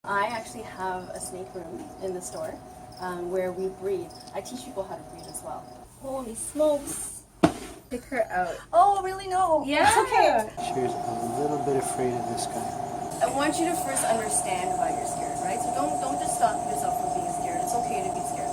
I actually have a snake room in the store where we breed. I teach people how to breed as well. Holy smokes! Pick her out. Oh, really? No. Yeah. It's okay. She's a little bit afraid of this guy. I want you to first understand why you're scared, right? So don't just stop yourself from being scared. It's okay to be scared.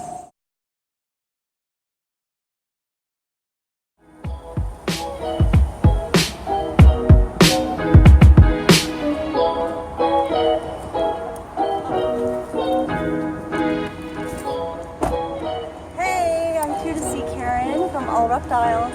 Hey, I'm here to see Karen from All Reptiles.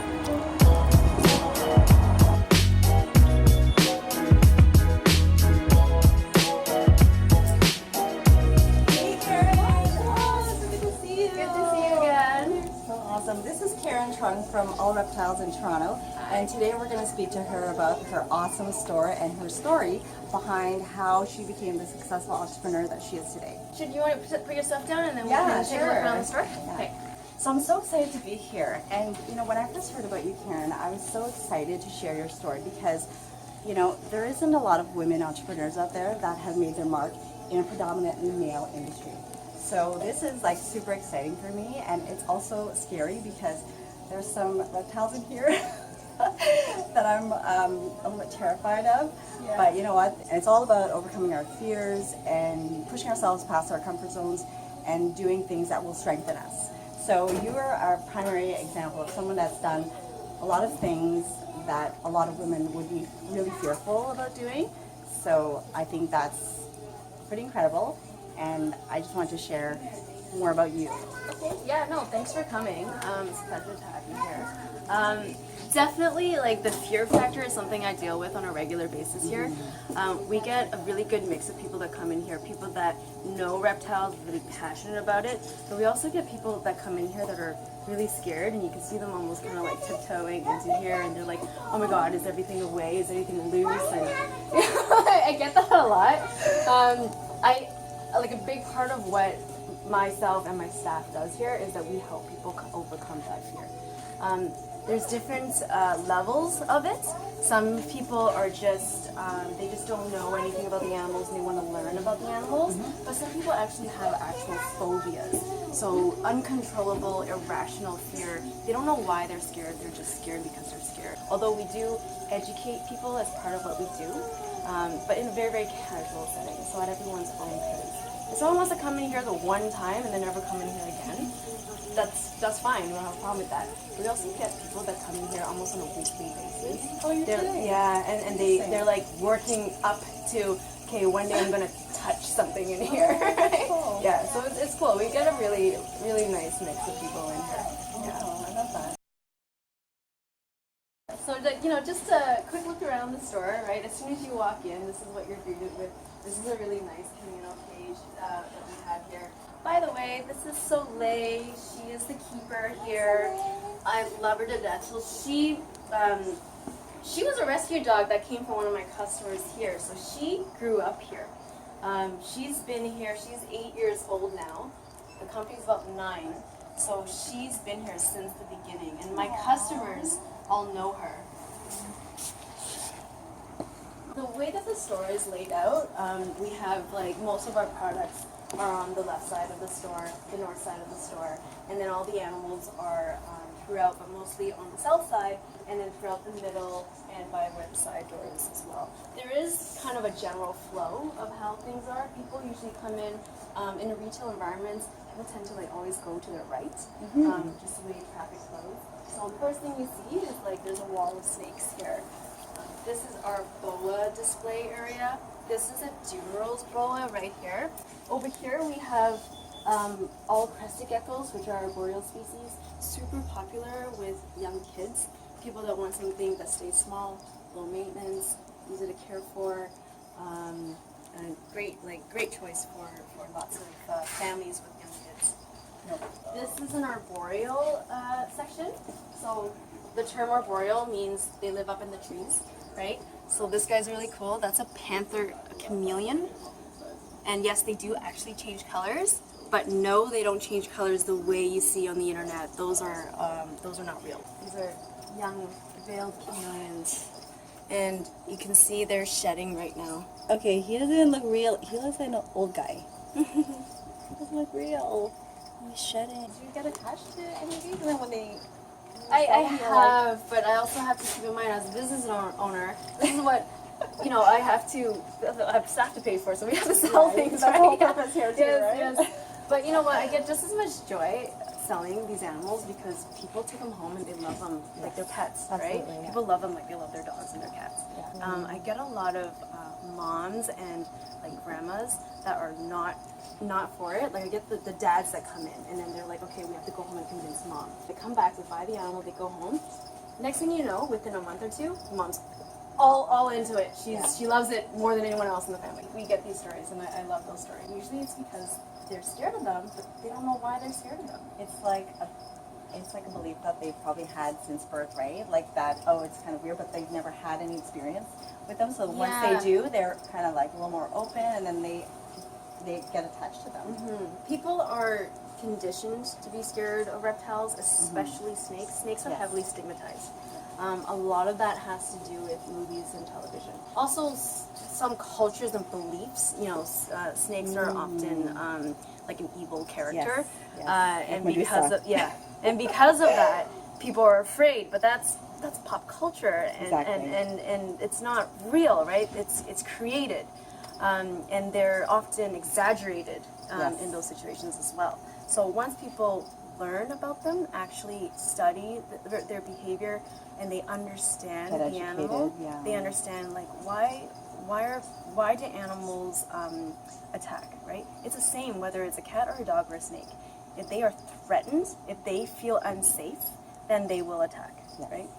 Hey, Karen. Oh, it's good to see you. Good to see you again. So awesome. This is Karen Truong from All Reptiles in Toronto, and today we're going to speak to her about her awesome store and her story behind how she became the successful entrepreneur that she is today. Should you want to put your stuff down and then we Yeah, can take a look sure. around the store? Yeah. Okay. So I'm so excited to be here, and when I first heard about you, Karen, I was so excited to share your story because there isn't a lot of women entrepreneurs out there that have made their mark in a predominantly male industry. So this is like super exciting for me, and it's also scary because there's some reptiles in here that I'm a little bit terrified of. Yeah. But you know what? It's all about overcoming our fears and pushing ourselves past our comfort zones and doing things that will strengthen us. So you are our primary example of someone that's done a lot of things that a lot of women would be really fearful about doing. So I think that's pretty incredible, and I just want to share more about you. Okay. Yeah, no, thanks for coming. It's a pleasure to have you here. Definitely, like, the fear factor is something I deal with on a regular basis here. We get a really good mix of people that come in here, people that know reptiles, really passionate about it, but we also get people that come in here that are really scared, and you can see them almost kind of like tiptoeing into here, and they're like, oh my god, is everything away? Is anything loose? And I get that a lot. Like, a big part of what myself and my staff does here is that we help people overcome that fear. There's different levels of it. Some people are just, they just don't know anything about the animals and they want to learn about the animals. But some people actually have actual phobias. So uncontrollable, irrational fear. They don't know why they're scared, they're just scared because they're scared. Although we do educate people as part of what we do, but in a very, very casual setting, so at everyone's own pace. If someone wants to come in here the one time and then never come in here again, that's fine. We don't have a problem with that. But we also get people that come in here almost on a weekly basis. Oh, you're kidding? Yeah, and they're like working up to, okay, one day I'm gonna touch something in here. Cool. Yeah, so it's cool. We get a really, really nice mix of people in here. Yeah. Oh, I love that. So, just a quick look around the store, right? As soon as you walk in, this is what you're greeted with. This is a really nice communal cage that we have here. By the way, this is Soleil. She is the keeper here. I love her to death. So she was a rescue dog that came from one of my customers here. So she grew up here. She's been here. She's 8 years old now. The company's about 9. So she's been here since the beginning. And my customers all know her. The way that the store is laid out, we have, like, most of our products are on the left side of the store, the north side of the store, and then all the animals are throughout, but mostly on the south side, and then throughout the middle and by where the side door is as well. There is kind of a general flow of how things are. People usually come in a retail environment. People tend to like always go to their right, just the way traffic flows. So the first thing you see is like there's a wall of snakes here. This is our boa display area. This is a Dumeral's boa right here. Over here we have all crested geckos, which are arboreal species, super popular with young kids, people that want something that stays small, low maintenance, easy to care for, and great choice for lots of families with young kids. This is an arboreal section. So the term arboreal means they live up in the trees, right? So this guy's really cool. That's a panther chameleon. And yes, they do actually change colors, but no, they don't change colors the way you see on the internet. Those are not real. These are young veiled chameleons. and you can see they're shedding right now. Okay, he doesn't even look real. He looks like an old guy. He doesn't look real. He's shedding. Do you get attached to any of these? And then when they... I have, but I also have to keep in mind as a business owner, this is what, I have staff to pay for, so we have to sell things, that's right? the whole purpose here too, Yes, right? yes. But you know what, I get just as much joy selling these animals because people take them home and they love them like they're pets, right? Absolutely, yeah. People love them like they love their dogs and their cats. Yeah. I get a lot of moms and like grandmas that are not for it. Like I get the dads that come in and then they're like, okay, we have to go home and convince mom. They come back, they buy the animal, they go home. Next thing you know, within a month or two, mom's all into it. She loves it more than anyone else in the family. We get these stories and I love those stories. Usually it's because they're scared of them, but they don't know why they're scared of them. It's like a belief that they've probably had since birth, right? Like that, oh, it's kind of weird, but they've never had any experience with them. So once they do, they're kind of like a little more open, and then they get attached to them. People are conditioned to be scared of reptiles, especially snakes. Snakes are heavily stigmatized. A lot of that has to do with movies and television. Also, some cultures and beliefs. Snakes are often like an evil character, and because of that, people are afraid. But that's pop culture, and it's not real, right? It's created, and they're often exaggerated in those situations as well. So once people learn about them, actually study their behavior, and they understand the animal. They understand like why do animals attack, right? It's the same whether it's a cat or a dog or a snake. If they are threatened, if they feel unsafe, then they will attack, right?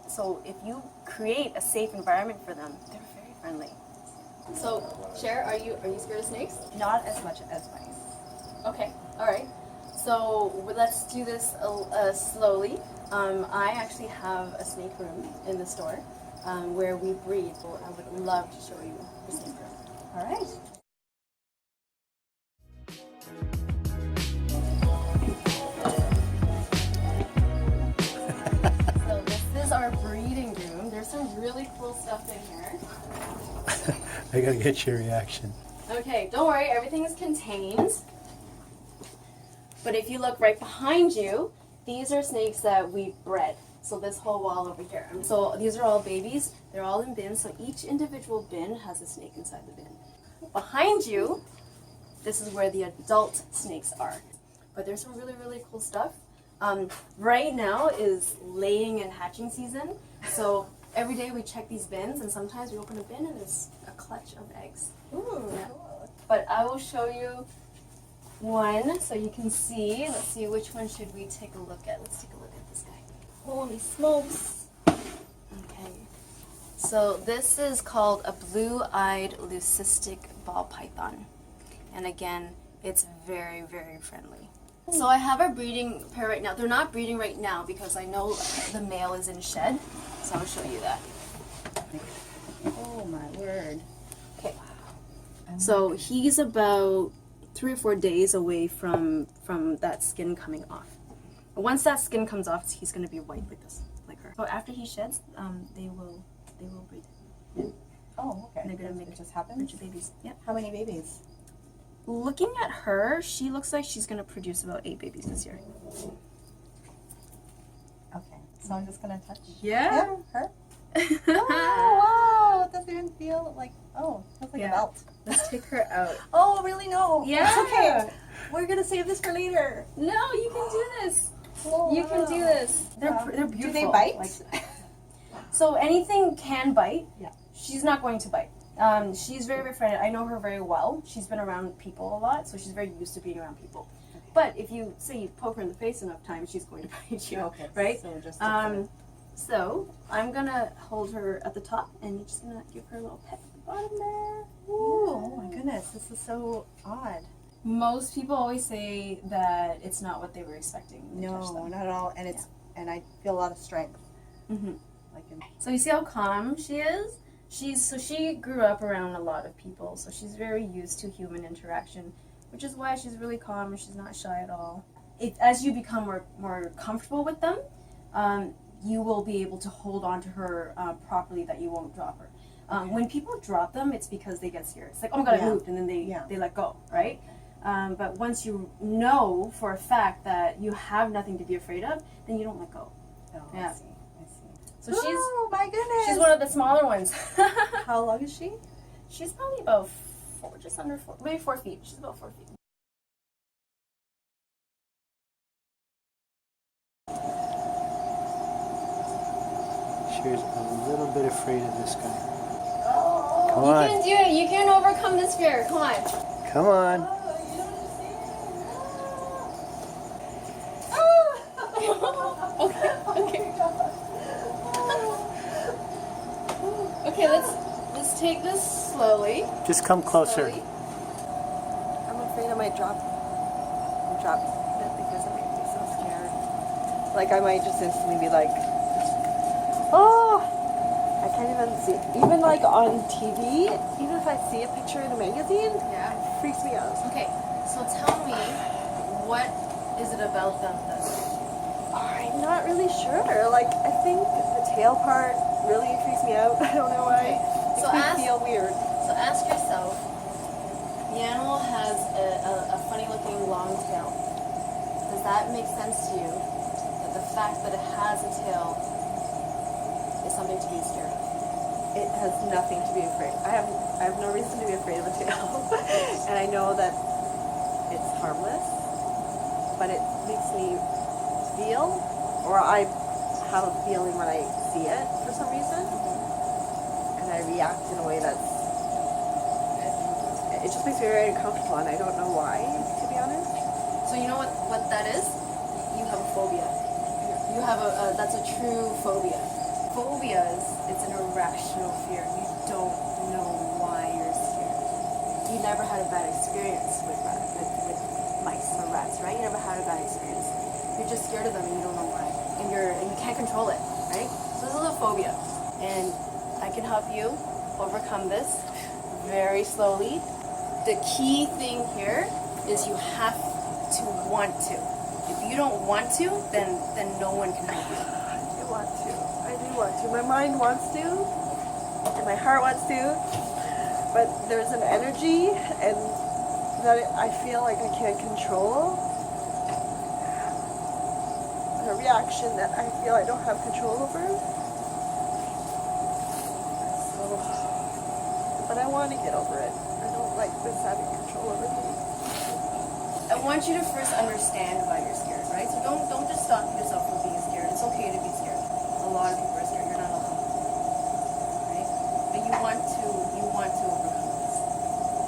So if you create a safe environment for them, they're very friendly. So, Cher, are you scared of snakes? Not as much as mice. Okay, all right. So let's do this slowly. I actually have a snake room in the store where we breed. So I would love to show you the snake room. All right. So this is our breeding room. There's some really cool stuff in here. I gotta get your reaction. Okay, don't worry, everything is contained. But if you look right behind you, these are snakes that we bred. So this whole wall over here. So these are all babies. They're all in bins. So each individual bin has a snake inside the bin. Behind you, this is where the adult snakes are. But there's some really, really cool stuff. Right now is laying and hatching season. So every day we check these bins, and sometimes we open a bin and there's a clutch of eggs. Ooh, yeah. But I will show you one so you can see. Let's see, which one should we take a look at? Let's take a look at this guy. holy smokes. Okay. So this is called a blue-eyed leucistic ball python. And again, it's very, very friendly. So I have a breeding pair right now. They're not breeding right now because I know the male is in shed. So I'll show you that. Oh my word. Okay. So he's about 3 or 4 days away from that skin coming off. Once that skin comes off, he's going to be white like this, like her. So after he sheds, they will breed. Yeah. Oh, okay. And they're going to make it just happens? bunch of babies. Yeah. How many babies? Looking at her, she looks like she's going to produce about 8 babies this year. Okay. So I'm just going to touch Yeah. her. Oh, wow. It doesn't even feel like, feels like a belt. Let's take her out. Oh, really? No. Yeah. It's okay. We're going to save this for later. No, you can do this. Oh, You can do this. They're beautiful. Do they bite? So anything can bite. Yeah. She's not going to bite. She's very, very friendly. I know her very well. She's been around people a lot, so she's very used to being around people. Okay. But if you say you poke her in the face enough times, she's going to bite you. Okay. Right? So just so I'm gonna hold her at the top, and you're just gonna give her a little pet at the bottom there. Ooh, oh my goodness, this is so odd. Most people always say that it's not what they were expecting. No, not at all. And it's and I feel a lot of strength. Mm-hmm. So you see how calm she is? She grew up around a lot of people, so she's very used to human interaction, which is why she's really calm and she's not shy at all. As you become more comfortable with them, you will be able to hold on to her properly, that you won't drop her. When people drop them, it's because they get scared. It's like, oh my god, I moved, and then they let go, right? But once you know for a fact that you have nothing to be afraid of, then you don't let go. Oh, Yeah. I see. So Oh my goodness! she's one of the smaller ones. How long is she? She's probably about just under 4, maybe 4 feet. She's about 4 feet. She's a little bit afraid of this guy. Come You on. can do it. You can overcome this fear. Come on. Come on. Okay. Okay, let's take this slowly. Just come closer. Slowly. I'm afraid I might drop it because it makes me so scared. Like I might just instantly be like, oh, I can't even see. Even like on TV, even if I see a picture in a magazine, Yeah. it freaks me out. Okay, so tell me, what is it about them that? I'm not really sure. Like I think the tail part really freaks me out. I don't know why. It So makes me feel weird. So ask yourself, the animal has a funny looking long tail. Does that make sense to you? That the fact that it has a tail is something to be scared of? It has nothing to be afraid. I have no reason to be afraid of a tail. And I know that it's harmless, but it makes me feel, or I have a feeling when I see it for some reason, and I react in a way that's, it just makes me very uncomfortable, and I don't know why, to be honest. So you know what that is? You have a phobia. You have that's a true phobia. Phobias, it's an irrational fear. You don't know why you're scared. You never had a bad experience with mice or rats, right? You never had a bad experience. You're just scared of them and you don't know why. And you can't control it, right? So this is a phobia. And I can help you overcome this very slowly. The key thing here is you have to want to. If you don't want to, then no one can help you. I do want to. My mind wants to, and my heart wants to, but there's an energy and that I feel like I can't control. A reaction that I feel I don't have control over. So, but I want to get over it. I don't like this having control over me. I want you to first understand why you're scared, right? So don't just stop yourself from being scared. It's okay to be scared. A lot of people are scared. You're not alone, right? But you want to overcome this.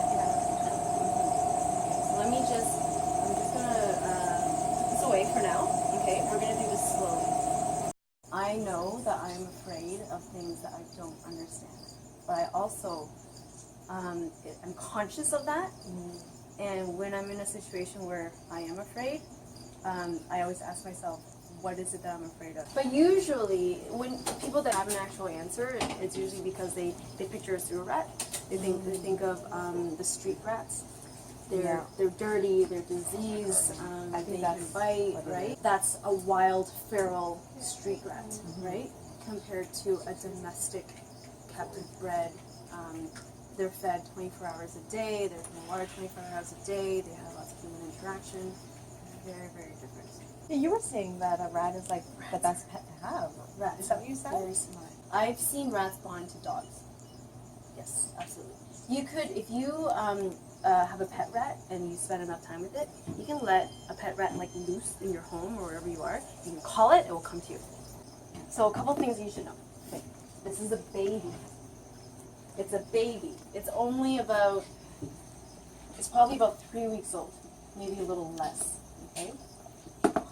Yeah. So I'm just gonna put this away for now. Okay, we're gonna do this slowly. I know that I'm afraid of things that I don't understand, but I also I'm conscious of that. And when I'm in a situation where I am afraid, I always ask myself, what is it that I'm afraid of? But usually, when people that have an actual answer, it's usually because they picture a sewer rat. They think of the street rats. They're dirty, they're diseased, they can bite, right? That's a wild, feral street rat, right? Compared to a domestic, captive bred. They're fed 24 hours a day, they're in water 24 hours a day, they have lots of human interaction. Very, very different. Yeah, you were saying that a rat is like the best pet to have. Rats. Is that what you said? Very smart. I've seen rats bond to dogs. Yes, absolutely. You could, if you have a pet rat and you spend enough time with it, you can let a pet rat like loose in your home or wherever you are. You can call it, it will come to you. So a couple things you should know. Okay. This is a baby. It's a baby. It's only about, it's probably about 3 weeks old, maybe a little less, okay?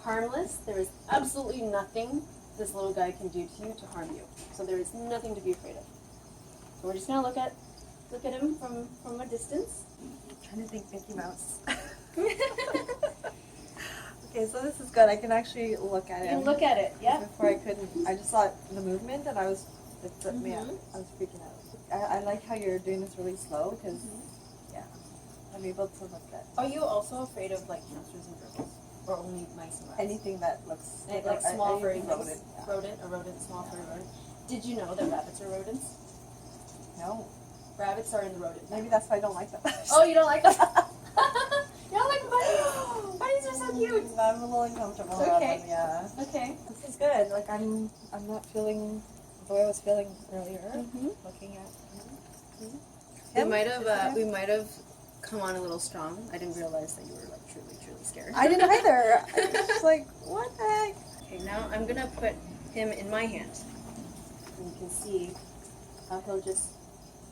Harmless. There is absolutely nothing this little guy can do to you to harm you. So there is nothing to be afraid of. So we're just gonna look at him from a distance. I'm trying to think Mickey Mouse. Okay, so this is good. I can actually look at it. You can look at it, yeah. Before I couldn't. I just saw the movement and I was freaking out. I like how you're doing this really slow because, yeah, I'm able to look at. Are you also afraid of like hamsters and gerbils? or only mice and rats? Anything that looks Like small furry anything things. rodent. A rodent, small furry rodent. Did you know that rabbits are rodents? No. Rabbits are in the rodent family. Maybe that's why I don't like them. Oh, you don't like them? You don't like bunnies? Bunnies are so cute. I'm a little uncomfortable It's around okay. them, yeah. Okay. This is good. Like I'm not feeling the way I was feeling earlier. Mm-hmm. Looking at We him. might have come on a little strong. I didn't realize that you were like truly scared. I didn't either. I was just like, what the heck? Okay, now I'm gonna put him in my hand. And you can see how he'll just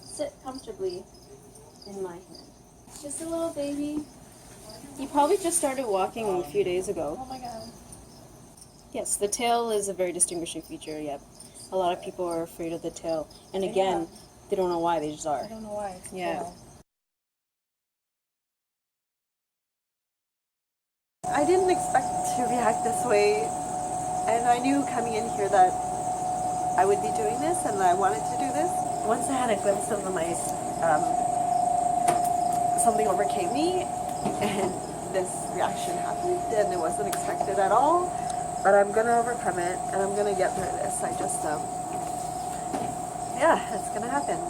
sit comfortably in my hand. Just a little baby. He probably just started walking a few days ago. Oh my god. Yes, the tail is a very distinguishing feature, yep. A lot of people are afraid of the tail. And again, they don't know why, they just I are. don't know why. It's Yeah. cool. I didn't expect to react this way, and I knew coming in here that I would be doing this and I wanted to do this. Once I had a glimpse of the mice, something overcame me, and this reaction happened, and it wasn't expected at all. But I'm gonna overcome it, and I'm gonna get through this. I just, yeah, it's gonna happen.